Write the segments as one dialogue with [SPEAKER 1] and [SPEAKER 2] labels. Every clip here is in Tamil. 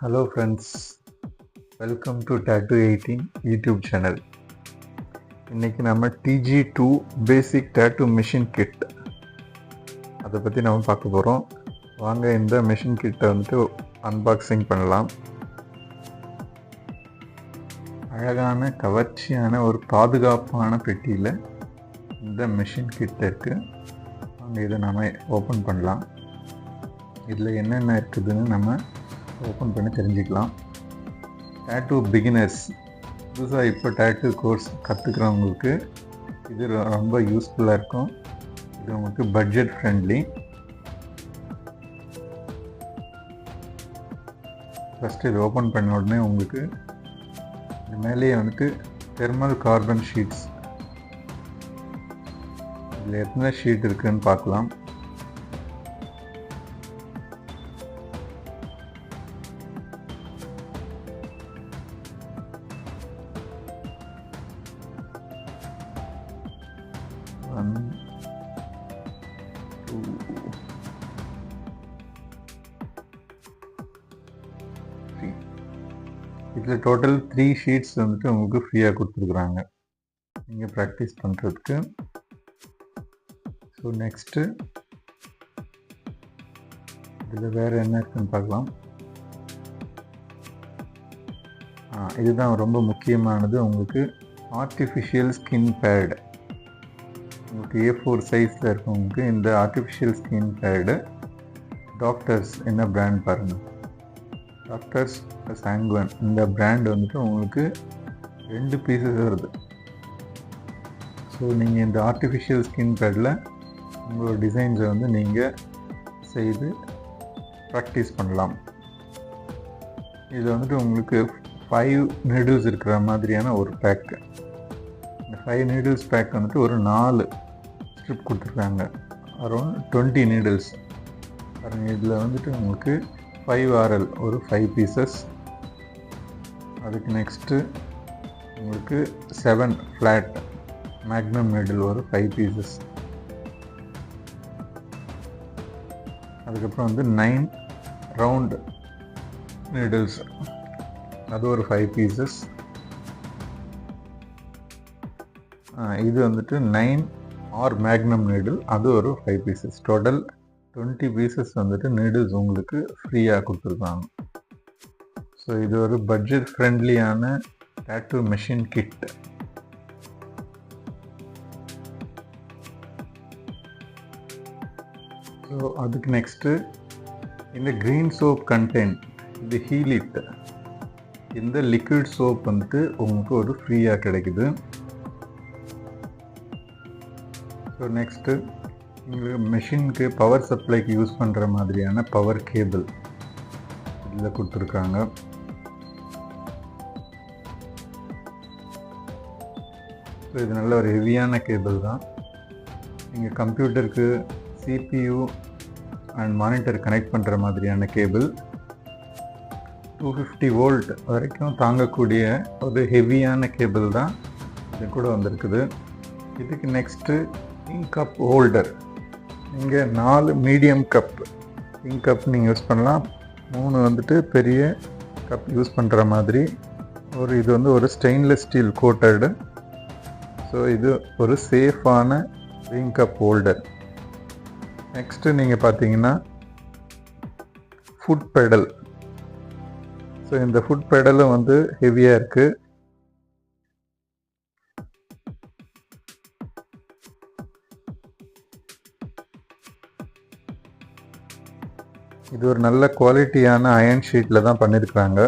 [SPEAKER 1] Hello friends, welcome to Tattoo 18 YouTube channel. இன்னைக்கு நம்ம TG2 Basic Tattoo Machine Kit அதை பற்றி நம்ம பார்க்க போகிறோம். வாங்க இந்த மெஷின் கிட்டை வந்துட்டு அன்பாக்சிங் பண்ணலாம். அழகான கவர்ச்சியான ஒரு பாதுகாப்பான பெட்டியில் இந்த மெஷின் கிட் இருக்குது. வாங்க இதை நம்ம ஓப்பன் பண்ணலாம். இதில் என்னென்ன இருக்குதுன்னு நம்ம ஓப்பன் பண்ணி தெரிஞ்சுக்கலாம். டேட்டூ பிகினர்ஸ், புதுசாக இப்போ டேட்டூ கோர்ஸ் கற்றுக்கிறவங்களுக்கு இது ரொம்ப யூஸ்ஃபுல்லாக இருக்கும். இது உங்களுக்கு பட்ஜெட் ஃப்ரெண்ட்லி. ஃபஸ்ட்டு இது ஓப்பன் பண்ண உடனே உங்களுக்கு இது மேலேயே வந்துட்டு தெர்மல் கார்பன் ஷீட்ஸ், இதில் எத்தனை ஷீட் இருக்குதுன்னு பார்க்கலாம். இதில் டோட்டல் 3 ஷீட்ஸ் வந்துட்டு உங்களுக்கு ஃப்ரீயாக கொடுத்துருக்குறாங்க நீங்கள் ப்ராக்டிஸ் பண்ணுறதுக்கு. ஸோ நெக்ஸ்ட்டு இதில் வேறு என்ன இருக்குன்னு பார்க்கலாம். இதுதான் ரொம்ப முக்கியமானது. உங்களுக்கு ஆர்டிஃபிஷியல் ஸ்கின் பேட், உங்களுக்கு A4 சைஸில் இருக்கவங்களுக்கு இந்த ஆர்டிஃபிஷியல் ஸ்கின் பேடு டாக்டர்ஸ் என்ன பிராண்ட் பாருங்கள், டாக்டர்ஸ் சாங்குவன் இந்த பிராண்ட் வந்துட்டு உங்களுக்கு 2 பீசஸ் வருது. ஸோ நீங்கள் இந்த ஆர்டிஃபிஷியல் ஸ்கின் பேடில் உங்களோட டிசைன்ஸை வந்து நீங்கள் செய்து ப்ராக்டிஸ் பண்ணலாம். இதில் வந்துட்டு உங்களுக்கு 5 நீடில்ஸ் இருக்கிற மாதிரியான ஒரு பேக்கு. இந்த 5 நீடில்ஸ் பேக் வந்துட்டு ஒரு 4 ஸ்ட்ரிப் கொடுத்துருக்காங்க, அரௌண்ட் 20 நீடில்ஸ் பாருங்கள். இதில் வந்துட்டு உங்களுக்கு 5 RL ஒரு 5 பீசஸ். அதுக்கு நெக்ஸ்ட்டு உங்களுக்கு 7 ஃப்ளாட் மேக்னம் நீடில் ஒரு 5 பீசஸ். அதுக்கப்புறம் வந்து 9 ரவுண்ட் நீடில்ஸ், அது ஒரு 5 பீசஸ். இது வந்துட்டு 9 ஆர் மேக்னம் நீடில், அது ஒரு 5 பீசஸ். டோட்டல் 20 பீசஸ் வந்துட்டு நீடில்ஸ் உங்களுக்கு ஃப்ரீயாக கொடுத்துருக்காங்க. ஸோ இது ஒரு பட்ஜெட் ஃப்ரெண்ட்லியான டேட்டூ மெஷின் கிட். ஸோ அதுக்கு நெக்ஸ்ட்டு இந்த க்ரீன் சோப் கண்டென்ட், இது ஹீலிட், இந்த லிக்விட் சோப் வந்துட்டு உங்களுக்கு ஒரு ஃப்ரீயாக கிடைக்குது. ஸோ நெக்ஸ்ட்டு உங்களுக்கு மெஷினுக்கு பவர் சப்ளைக்கு யூஸ் பண்ணுற மாதிரியான பவர் கேபிள் இதில் கொடுத்துருக்காங்க. ஸோ இது நல்ல ஒரு ஹெவியான கேபிள் தான். நீங்கள் கம்ப்யூட்டருக்கு CPU அண்ட் மானிட்டர் கனெக்ட் பண்ணுற மாதிரியான கேபிள். 250 வோல்ட் வரைக்கும் தாங்கக்கூடிய ஒரு ஹெவியான கேபிள் தான் இது கூட வந்திருக்குது. இதுக்கு நெக்ஸ்ட்டு இங்க் கப் ஹோல்டர். நீங்கள் 4 மீடியம் கப் இங்க் கப் நீங்கள் யூஸ் பண்ணலாம். 3 வந்துட்டு பெரிய கப் யூஸ் பண்ணுற மாதிரி இது வந்து ஒரு ஸ்டெயின்லெஸ் ஸ்டீல் கோட்டடு. ஸோ இது ஒரு சேஃபான இங்க் கப் ஹோல்டர். நெக்ஸ்ட்டு நீங்கள் பார்த்தீங்கன்னா ஃபுட் பெடல். ஸோ இந்த ஃபுட் பெடலும் வந்து ஹெவியாக இருக்குது. இது ஒரு நல்ல குவாலிட்டியான அயன் ஷீட்டில் தான் பண்ணியிருக்காங்க.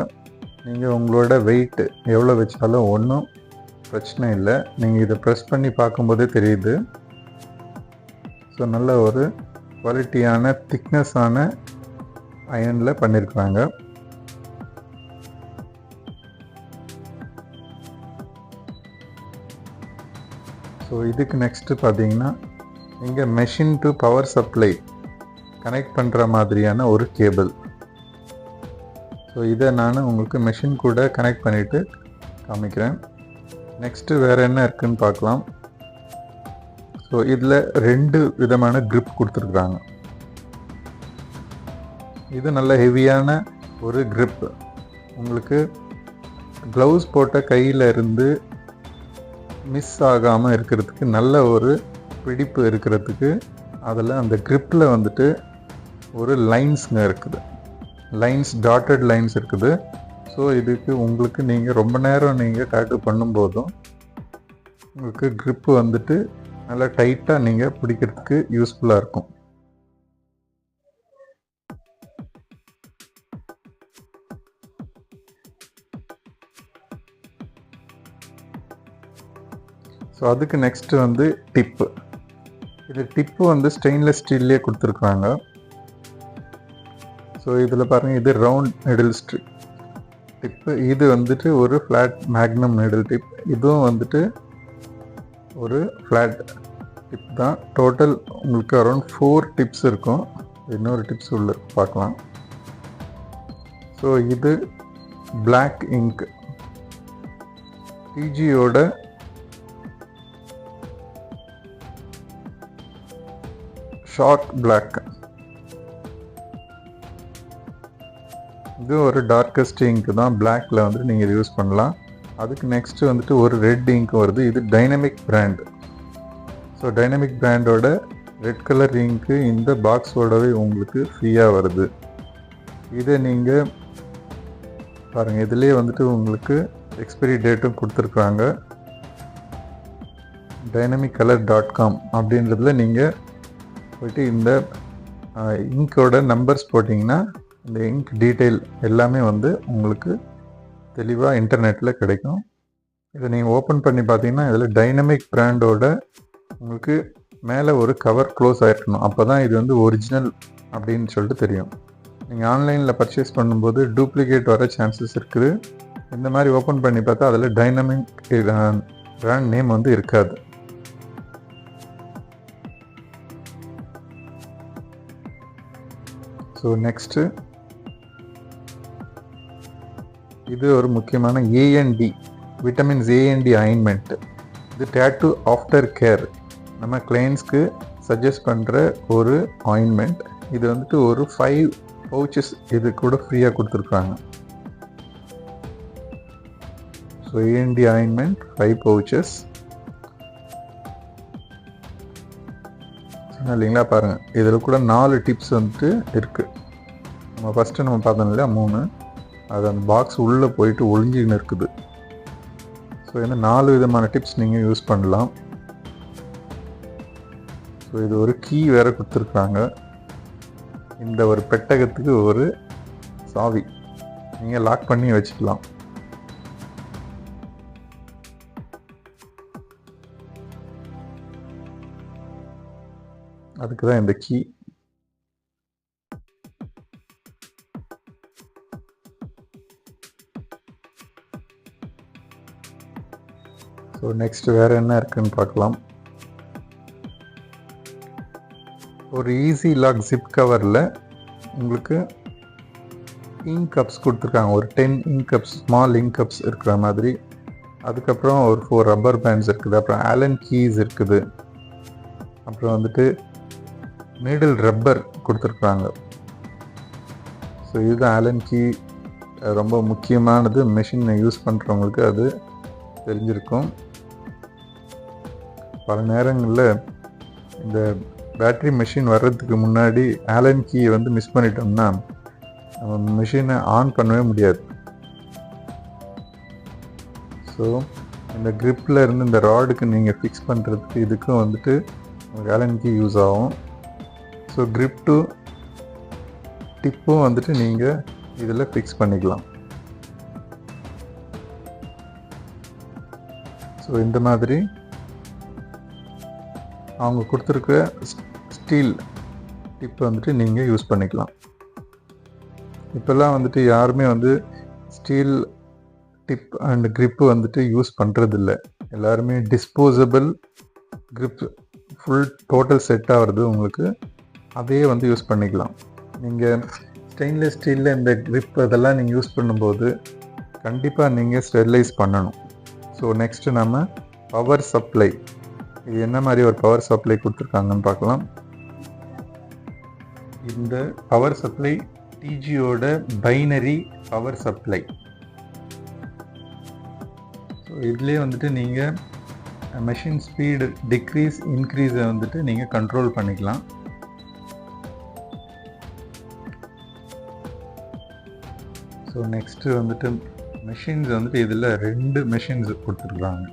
[SPEAKER 1] நீங்கள் உங்களோட வெயிட் எவ்வளோ வச்சாலும் ஒன்றும் பிரச்சனை இல்லை. நீங்கள் இதை ப்ரெஸ் பண்ணி பார்க்கும்போதே தெரியுது. ஸோ நல்ல ஒரு குவாலிட்டியான திக்னஸான அயனில் பண்ணியிருக்காங்க. ஸோ இதுக்கு நெக்ஸ்ட்டு பார்த்தீங்கன்னா இங்கே machine to power supply connect பண்ணுற மாதிரியான ஒரு கேபிள். ஸோ இதை நான் உங்களுக்கு மெஷின் கூட கனெக்ட் பண்ணிவிட்டு காமிக்கிறேன். நெக்ஸ்ட்டு வேறு என்ன இருக்குதுன்னு பார்க்கலாம். ஸோ இதில் 2 விதமான grip கொடுத்துருக்குறாங்க. இது நல்ல ஹெவியான ஒரு grip. உங்களுக்கு க்ளவுஸ் போட்ட கையில் இருந்து மிஸ் ஆகாமல் இருக்கிறதுக்கு நல்ல ஒரு பிடிப்பு இருக்கிறதுக்கு அதில் அந்த gripல வந்துட்டு ஒரு லைன்ஸுங்க இருக்குது, லைன்ஸ், டாட்டட் லைன்ஸ் இருக்குது. ஸோ இதுக்கு உங்களுக்கு நீங்கள் ரொம்ப நேரம் நீங்கள் டாட்டூ பண்ணும்போதும் உங்களுக்கு grip வந்துட்டு நல்லா டைட்டாக நீங்கள் பிடிக்கிறதுக்கு யூஸ்ஃபுல்லாக இருக்கும். ஸோ அதுக்கு நெக்ஸ்ட்டு வந்து டிப்பு. இது டிப்பு வந்து ஸ்டெயின்லெஸ் ஸ்டீல்லே கொடுத்துருக்குறாங்க. ஸோ இதில் பாருங்கள், இது ரவுண்ட் நெடில் டிப்பு, இது வந்துட்டு ஒரு ஃப்ளாட் மேக்னம் நெடில் டிப், இதுவும் வந்துட்டு ஒரு ஃப்ளாட் டிப் தான். டோட்டல் உங்களுக்கு அரௌண்ட் 4 டிப்ஸ் இருக்கும். இன்னொரு டிப்ஸ் உள்ள பார்க்கலாம். ஸோ இது பிளாக் இங்க், டிஜியோட ஷார்ட் பிளாக். இது ஒரு டார்க்கஸ்ட் இங்க் தான், பிளாக்ல வந்துட்டு நீங்கள் இது யூஸ் பண்ணலாம். அதுக்கு நெக்ஸ்ட் வந்துட்டு ஒரு ரெட் இங்க் வருது. இது டைனமிக் பிராண்ட். ஸோ டைனமிக் பிராண்டோட ரெட் கலர் இங்க்கு இந்த பாக்ஸோடவே உங்களுக்கு ஃப்ரீயாக வருது. இதை நீங்கள் பாருங்கள், இதுலேயே வந்துட்டு உங்களுக்கு எக்ஸ்பைரி டேட்டும் கொடுத்துருக்குறாங்க. dynamiccolor.com அப்படின்றதுல நீங்கள் போய்ட்டு இந்த இங்கோட நம்பர்ஸ் போட்டிங்கன்னா இந்த இங்க் டீட்டெயில் எல்லாமே வந்து உங்களுக்கு தெளிவாக இன்டர்நெட்டில் கிடைக்கும். இதை நீங்கள் ஓப்பன் பண்ணி பார்த்தீங்கன்னா இதில் டைனமிக் பிராண்டோட உங்களுக்கு மேலே ஒரு கவர் க்ளோஸ் ஆகிருக்கணும். அப்போ தான் இது வந்து ஒரிஜினல் அப்படின்னு சொல்லிட்டு தெரியும். நீங்கள் ஆன்லைனில் பர்ச்சேஸ் பண்ணும்போது டூப்ளிகேட் வர சான்சஸ் இருக்குது. இந்த மாதிரி ஓப்பன் பண்ணி பார்த்தா அதில் டைனமிக் பிராண்ட் நேம் வந்து இருக்காது. ஸோ நெக்ஸ்ட்டு இது ஒரு முக்கியமான AND விட்டமின்ஸ் AND ஆயின்மெண்ட். இது டேட்டூ ஆஃப்டர் கேர் நம்ம கிளைண்ட்ஸ்க்கு சஜஸ்ட் பண்ணுற ஒரு ஆயின்மெண்ட். இது வந்துட்டு ஒரு 5 பவுச்சஸ் இது கூட ஃப்ரீயாக கொடுத்துருக்காங்க. ஸோ AND ஆயின்மெண்ட் 5 பவுச்சஸ் இல்லைங்களா. பாருங்கள், இதில் கூட 4 டிப்ஸ் வந்துட்டு இருக்குது. நம்ம ஃபஸ்ட்டு நம்ம பார்த்தோம் இல்லையா 3, அது அந்த பாக்ஸ் உள்ளே போயிட்டு ஒளிஞ்சின்னு இருக்குது. ஸோ இந்த 4 விதமான டிப்ஸ் நீங்கள் யூஸ் பண்ணலாம். ஸோ இது ஒரு கீ வேறு கொடுத்துருக்காங்க. இந்த ஒரு பெட்டகத்துக்கு ஒரு சாவி நீங்கள் லாக் பண்ணி வச்சுக்கலாம். அதுக்கு தான் இந்த கீ. ஸோ நெக்ஸ்ட் வேறு என்ன இருக்குன்னு பார்க்கலாம். ஒரு ஈஸி லாக் ஜிப் கவரில் உங்களுக்கு இங்க் கப்ஸ் கொடுத்துருக்காங்க. ஒரு 10 ink cups, small ink cups இருக்கிற மாதிரி. அதுக்கப்புறம் ஒரு 4 ரப்பர் பேண்ட்ஸ் இருக்குது. அப்புறம் ஆலன் கீஸ் இருக்குது. அப்புறம் வந்துட்டு நீடில் ரப்பர் கொடுத்துருக்குறாங்க. ஸோ இதுதான் ஆலன் கீ. ரொம்ப முக்கியமானது, மெஷினை யூஸ் பண்ணுறவங்களுக்கு அது தெரிஞ்சிருக்கும். பல நேரங்களில் இந்த பேட்ரி மெஷின் வர்றதுக்கு முன்னாடி ஆலன் கீயை வந்து மிஸ் பண்ணிட்டோம்னா நம்ம மெஷினை ஆன் பண்ணவே முடியாது. ஸோ இந்த கிரிப்பில் இருந்து இந்த ராடுக்கு நீங்கள் ஃபிக்ஸ் பண்ணுறதுக்கு இதுக்கும் வந்துட்டு உங்களுக்கு ஆலன் கீ யூஸ் ஆகும். ஸோ கிரிப் டு டிப்பும் வந்துட்டு நீங்கள் இதில் ஃபிக்ஸ் பண்ணிக்கலாம். ஸோ இந்த மாதிரி அவங்க கொடுத்துருக்க ஸ்டீல் டிப் வந்துட்டு நீங்கள் யூஸ் பண்ணிக்கலாம். இப்போல்லாம் வந்துட்டு யாருமே வந்து ஸ்டீல் டிப் அண்ட் கிரிப்பு வந்துட்டு யூஸ் பண்ணுறதில்ல. எல்லாருமே disposable grip full total set ஆகிறது உங்களுக்கு, அதையே வந்து யூஸ் பண்ணிக்கலாம். நீங்கள் ஸ்டெயின்லெஸ் ஸ்டீலில் இந்த கிரிப் அதெல்லாம் நீங்கள் யூஸ் பண்ணும்போது கண்டிப்பாக நீங்கள் ஸ்டெரிலைஸ் பண்ணணும். ஸோ நெக்ஸ்ட்டு நம்ம பவர் சப்ளை, இது என்ன மாதிரி ஒரு பவர் சப்ளை கொடுத்துருக்காங்கன்னு பார்க்கலாம். இந்த பவர் சப்ளை டிஜியோட பைனரி பவர் சப்ளை. ஸோ இதுலேயே வந்துட்டு நீங்கள் மெஷின் ஸ்பீடு டிக்ரீஸ் இன்க்ரீஸை வந்துட்டு நீங்கள் கண்ட்ரோல் பண்ணிக்கலாம். ஸோ நெக்ஸ்ட்டு வந்துட்டு மெஷின்ஸ் வந்துட்டு இதில் 2 மெஷின்ஸ் கொடுத்துருக்குறாங்க.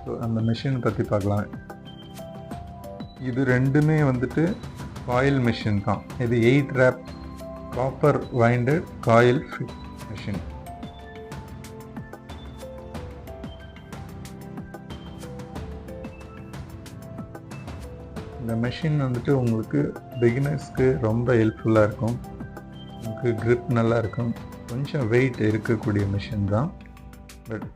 [SPEAKER 1] ஸோ அந்த மெஷின் பற்றி பார்க்கலாம். இது 2மே வந்துட்டு காயில் மெஷின் தான். இது 8 wrap copper winded coil machine. இந்த மெஷின் வந்துட்டு உங்களுக்கு பிகினர்ஸ்க்கு ரொம்ப ஹெல்ப்ஃபுல்லாக இருக்கும். உங்களுக்கு grip நல்லா இருக்கும். கொஞ்சம் வெயிட் இருக்கக்கூடிய மிஷின் தான். பட்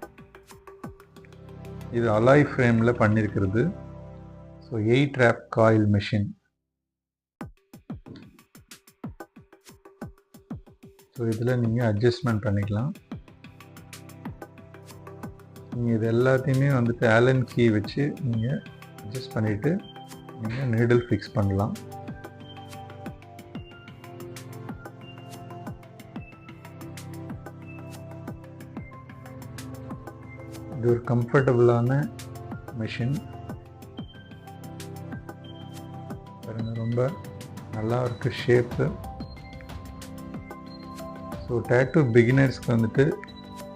[SPEAKER 1] இது அலாய் ஃப்ரேமில் பண்ணியிருக்கிறது. So 8 wrap coil machine. So இதில் நீங்கள் அட்ஜஸ்ட்மெண்ட் பண்ணிக்கலாம். நீங்கள் இது எல்லாத்தையுமே வந்துட்டு ஆலன் கீ வச்சு நீங்கள் அட்ஜஸ்ட் பண்ணிவிட்டு நீங்கள் நீடில் ஃபிக்ஸ் பண்ணலாம். இது ஒரு கம்ஃபர்டபுளான மிஷின். பாருங்க, ரொம்ப நல்லா இருக்கு ஷேப்பு. ஸோ டேட்டூ பிகினர்ஸ்க்கு வந்துட்டு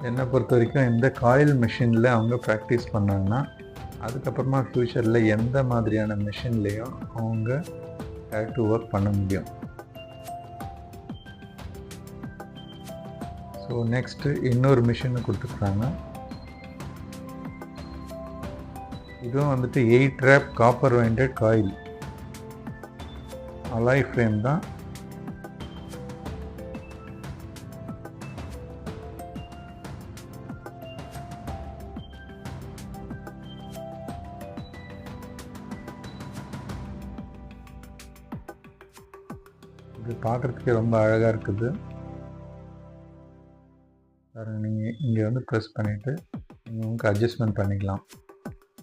[SPEAKER 1] என்னை பொறுத்த வரைக்கும் இந்த காயில் மிஷினில் அவங்க ப்ராக்டிஸ் பண்ணாங்கன்னா அதுக்கப்புறமா ஃப்யூச்சரில் எந்த மாதிரியான மிஷின்லேயும் அவங்க டேட்டூ ஒர்க் பண்ண முடியும். ஸோ நெக்ஸ்ட்டு இன்னொரு மிஷினை கொடுத்துருக்குறாங்க. இதுவும் வந்துட்டு 8 wrap copper winded coil alloy frame தான். இது பார்க்குறதுக்கே ரொம்ப அழகாக இருக்குது. நீங்கள் இங்கே வந்து ப்ரெஸ் பண்ணிவிட்டு நீங்கள் உங்களுக்கு அட்ஜஸ்ட்மெண்ட் பண்ணிக்கலாம்.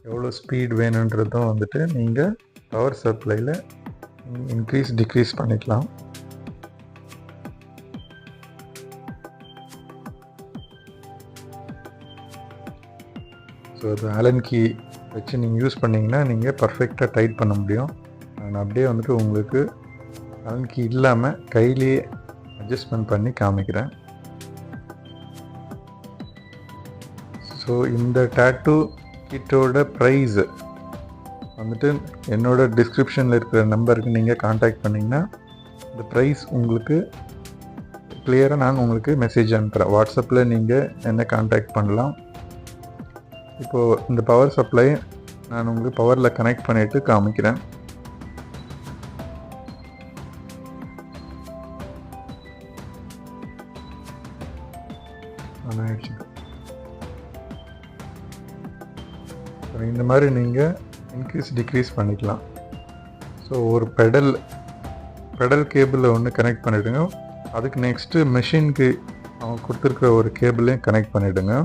[SPEAKER 1] எவ்வளோ ஸ்பீட் வேணுன்றதும் வந்துட்டு நீங்கள் பவர் சப்ளையில் இன்க்ரீஸ் டிக்ரீஸ் பண்ணிக்கலாம். ஸோ அது ஆலன் கீ வச்சு நீங்கள் யூஸ் பண்ணிங்கன்னா நீங்கள் பர்ஃபெக்டாக டைட் பண்ண முடியும். நான் அப்படியே வந்துட்டு உங்களுக்கு ஆலன் கீ இல்லாமல் கையிலேயே அட்ஜஸ்ட்மெண்ட் பண்ணி காமிக்கிறேன். ஸோ இந்த டேட்டூ கிட்டோட ப்ரைஸ் வந்துட்டு என்னோட டிஸ்கிரிப்ஷனில் இருக்கிற நம்பருக்கு நீங்கள் காண்டாக்ட் பண்ணிங்கன்னா இந்த ப்ரைஸ் உங்களுக்கு கிளியராக நான் உங்களுக்கு மெசேஜ் அனுப்புகிறேன். வாட்ஸ்அப்பில் நீங்கள் என்னை காண்டாக்ட் பண்ணலாம். இப்போது இந்த பவர் சப்ளை நான் உங்களுக்கு பவரில் கனெக்ட் பண்ணிவிட்டு காமிக்கிறேன். இந்த மாதிரி நீங்கள் இன்க்ரீஸ் டிக்ரீஸ் பண்ணிக்கலாம். ஸோ ஒரு பெடல் கேபிளில் ஒன்று கனெக்ட் பண்ணிவிடுங்க. அதுக்கு நெக்ஸ்ட்டு மெஷினுக்கு அவங்க கொடுத்துருக்குற ஒரு கேபிளையும் கனெக்ட் பண்ணிவிடுங்க.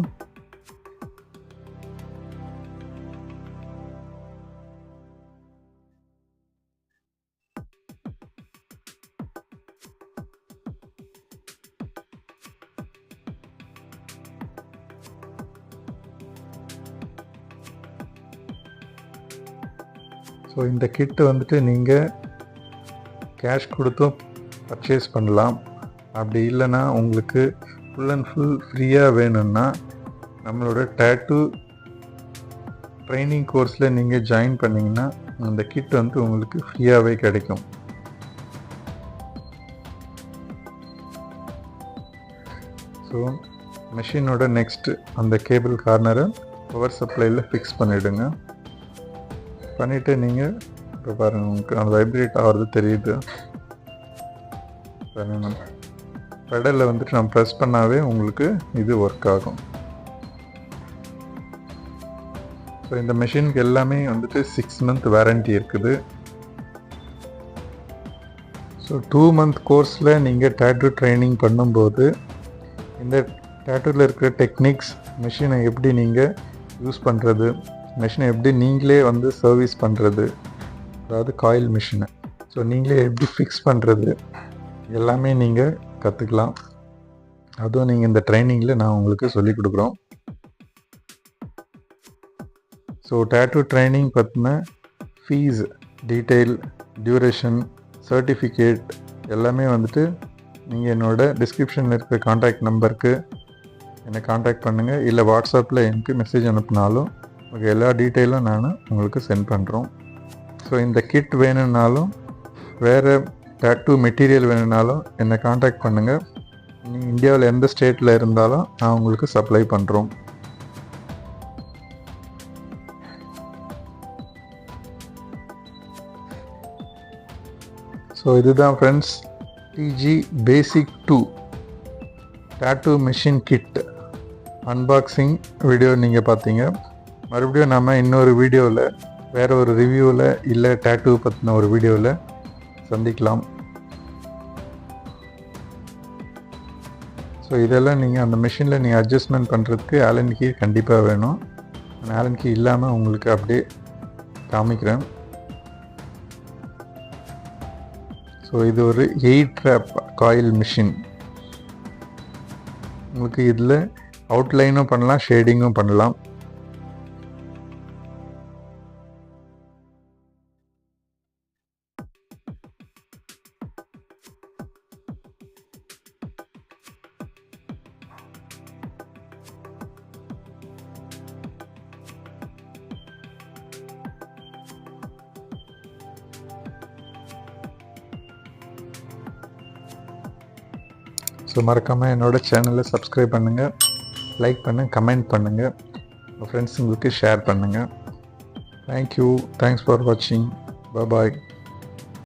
[SPEAKER 1] ஸோ இந்த கிட்டு வந்துட்டு நீங்கள் கேஷ் கொடுத்தும் பர்ச்சேஸ் பண்ணலாம். அப்படி இல்லைன்னா உங்களுக்கு ஃபுல் அண்ட் ஃபுல் ஃப்ரீயாக வேணும்னா நம்மளோட டேட்டூ ட்ரைனிங் கோர்ஸில் நீங்கள் ஜாயின் பண்ணிங்கன்னா அந்த கிட் வந்து உங்களுக்கு ஃப்ரீயாகவே கிடைக்கும். ஸோ மெஷினோட நெக்ஸ்ட்டு அந்த கேபிள் கார்னரை பவர் சப்ளையில் ஃபிக்ஸ் பண்ணிவிடுங்க. பண்ணிவிட்டு நீங்கள் இப்போ பாருங்கள், உங்களுக்கு அந்த வைப்ரேட் ஆகிறது தெரியுது. பெடலில் வந்துட்டு நம்ம ப்ரெஸ் பண்ணாவே உங்களுக்கு இது ஒர்க் ஆகும். ஸோ இந்த மெஷினுக்கு எல்லாமே வந்துட்டு 6 month வாரண்டி இருக்குது. ஸோ 2 month கோர்ஸில் நீங்கள் டேட்டூ ட்ரைனிங் பண்ணும்போது இந்த டேட்டூவில் இருக்கிற டெக்னிக்ஸ், மெஷினை எப்படி நீங்கள் யூஸ் பண்ணுறது, மெஷினை எப்படி நீங்களே வந்து சர்வீஸ் பண்ணுறது, அதாவது காயில் மிஷினை ஸோ நீங்களே எப்படி ஃபிக்ஸ் பண்ணுறது, எல்லாமே நீங்கள் கற்றுக்கலாம். அதுவும் நீங்கள் இந்த ட்ரைனிங்கில் நான் உங்களுக்கு சொல்லிக் கொடுக்குறோம். ஸோ டேட்டூ ட்ரைனிங் பற்றின ஃபீஸ் டீட்டெயில், டியூரேஷன், சர்டிஃபிகேட் எல்லாமே வந்துட்டு நீங்கள் என்னோடய டிஸ்கிரிப்ஷனில் இருக்கிற காண்டாக்ட் நம்பருக்கு என்னை காண்டாக்ட் பண்ணுங்கள். இல்லை வாட்ஸ்அப்பில் எனக்கு மெசேஜ் அனுப்புனாலும் உங்களுக்கு எல்லா டீட்டெயிலும் நான் உங்களுக்கு சென்ட் பண்ணுறோம். ஸோ இந்த கிட் வேணும்னாலும் வேறு டேட்டூ மெட்டீரியல் வேணும்னாலும் என்னை காண்டாக்ட் பண்ணுங்கள். நீங்கள் இந்தியாவில் எந்த ஸ்டேட்டில் இருந்தாலும் நான் உங்களுக்கு சப்ளை பண்ணுறோம். ஸோ இதுதான் friends DG basic 2 tattoo machine kit unboxing video நீங்கள் பார்த்தீங்க. மறுபடியும் நம்ம இன்னொரு வீடியோவில் வேறு ஒரு ரிவ்யூவில் இல்லை டேட்டூ பற்றின ஒரு வீடியோவில் சந்திக்கலாம். ஸோ இதெல்லாம் நீங்கள் அந்த மிஷினில் நீங்கள் அட்ஜஸ்ட்மெண்ட் பண்ணுறதுக்கு ஆலன் கீ கண்டிப்பாக வேணும். நான் ஆலன் கீ இல்லாமல் உங்களுக்கு அப்படியே காமிக்கிறேன். ஸோ இது ஒரு 8 ட்ராப் காயில் மிஷின். உங்களுக்கு இதில் அவுட்லைனும் பண்ணலாம், ஷேடிங்கும் பண்ணலாம். ஸோ மறக்காமல் என்னோடய சேனலை சப்ஸ்கிரைப் பண்ணுங்கள், லைக் பண்ணுங்கள், கமெண்ட் பண்ணுங்கள், உங்கள் ஃப்ரெண்ட்ஸுங்களுக்கு ஷேர் பண்ணுங்கள். தேங்க்யூ. தேங்க்ஸ் ஃபார் வாட்சிங். பாய்.